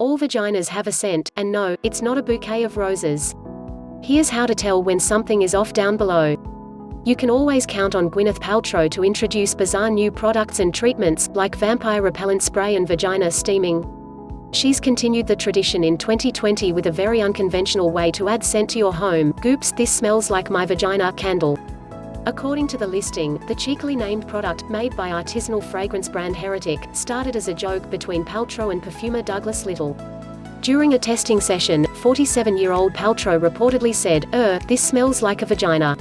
All vaginas have a scent, and no, it's not a bouquet of roses. Here's how to tell when something is off down below. You can always count on Gwyneth Paltrow to introduce bizarre new products and treatments, like vampire repellent spray and vagina steaming. She's continued the tradition in 2020 with a very unconventional way to add scent to your home. Goops, this smells like my vagina candle. According to the listing, the cheekily named product, made by artisanal fragrance brand Heretic, started as a joke between Paltrow and perfumer Douglas Little. During a testing session, 47-year-old Paltrow reportedly said, this smells like a vagina."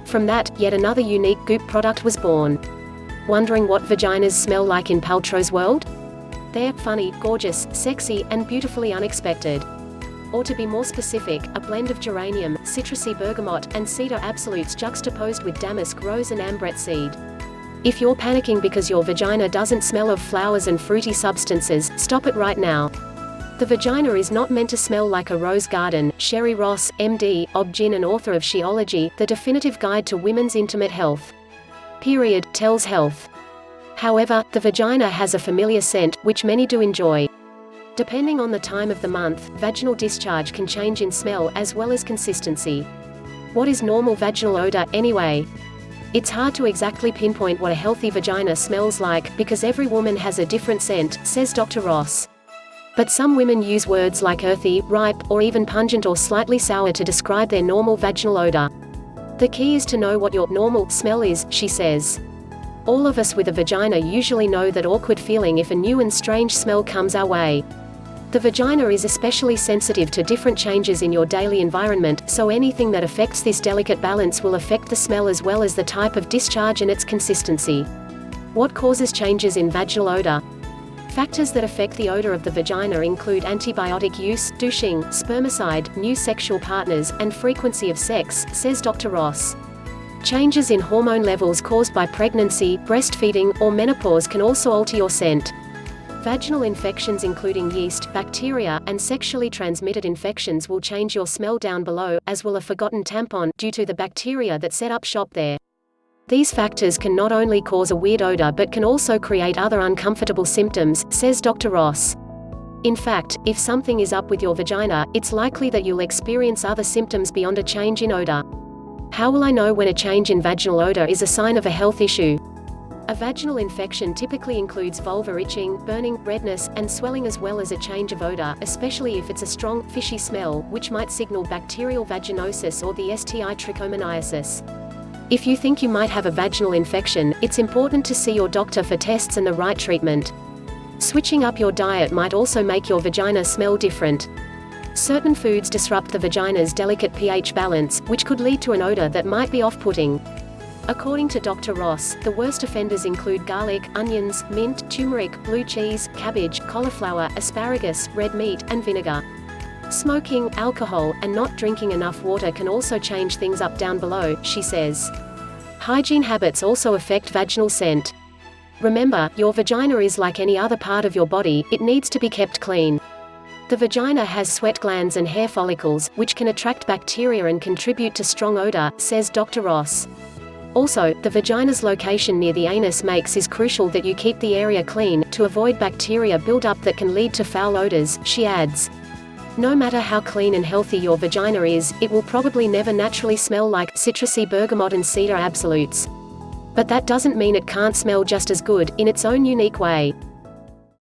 From that, yet another unique Goop product was born. Wondering what vaginas smell like in Paltrow's world? They're funny, gorgeous, sexy, and beautifully unexpected. Or to be more specific, a blend of geranium, citrusy bergamot, and cedar absolutes juxtaposed with damask rose and ambrette seed. If you're panicking because your vagina doesn't smell of flowers and fruity substances, stop it right now. The vagina is not meant to smell like a rose garden. Sherry Ross, MD, OB-GYN and author of Sheology, The Definitive Guide to Women's Intimate Health. Period, tells Health. However, the vagina has a familiar scent, which many do enjoy. Depending on the time of the month, vaginal discharge can change in smell as well as consistency. What is normal vaginal odor, anyway? It's hard to exactly pinpoint what a healthy vagina smells like, because every woman has a different scent, says Dr. Ross. But some women use words like earthy, ripe, or even pungent or slightly sour to describe their normal vaginal odor. The key is to know what your normal smell is, she says. All of us with a vagina usually know that awkward feeling if a new and strange smell comes our way. The vagina is especially sensitive to different changes in your daily environment, so anything that affects this delicate balance will affect the smell as well as the type of discharge and its consistency. What causes changes in vaginal odor? Factors that affect the odor of the vagina include antibiotic use, douching, spermicide, new sexual partners, and frequency of sex, says Dr. Ross. Changes in hormone levels caused by pregnancy, breastfeeding, or menopause can also alter your scent. Vaginal infections including yeast, bacteria, and sexually transmitted infections will change your smell down below, as will a forgotten tampon, due to the bacteria that set up shop there. These factors can not only cause a weird odor but can also create other uncomfortable symptoms, says Dr. Ross. In fact, if something is up with your vagina, it's likely that you'll experience other symptoms beyond a change in odor. How will I know when a change in vaginal odor is a sign of a health issue? A vaginal infection typically includes vulvar itching, burning, redness, and swelling as well as a change of odor, especially if it's a strong, fishy smell, which might signal bacterial vaginosis or the STI trichomoniasis. If you think you might have a vaginal infection, it's important to see your doctor for tests and the right treatment. Switching up your diet might also make your vagina smell different. Certain foods disrupt the vagina's delicate pH balance, which could lead to an odor that might be off-putting. According to Dr. Ross, the worst offenders include garlic, onions, mint, turmeric, blue cheese, cabbage, cauliflower, asparagus, red meat, and vinegar. Smoking, alcohol, and not drinking enough water can also change things up down below, she says. Hygiene habits also affect vaginal scent. Remember, your vagina is like any other part of your body, it needs to be kept clean. The vagina has sweat glands and hair follicles, which can attract bacteria and contribute to strong odor, says Dr. Ross. Also, the vagina's location near the anus makes it crucial that you keep the area clean, to avoid bacteria buildup that can lead to foul odors, she adds. No matter how clean and healthy your vagina is, it will probably never naturally smell like citrusy bergamot and cedar absolutes. But that doesn't mean it can't smell just as good, in its own unique way.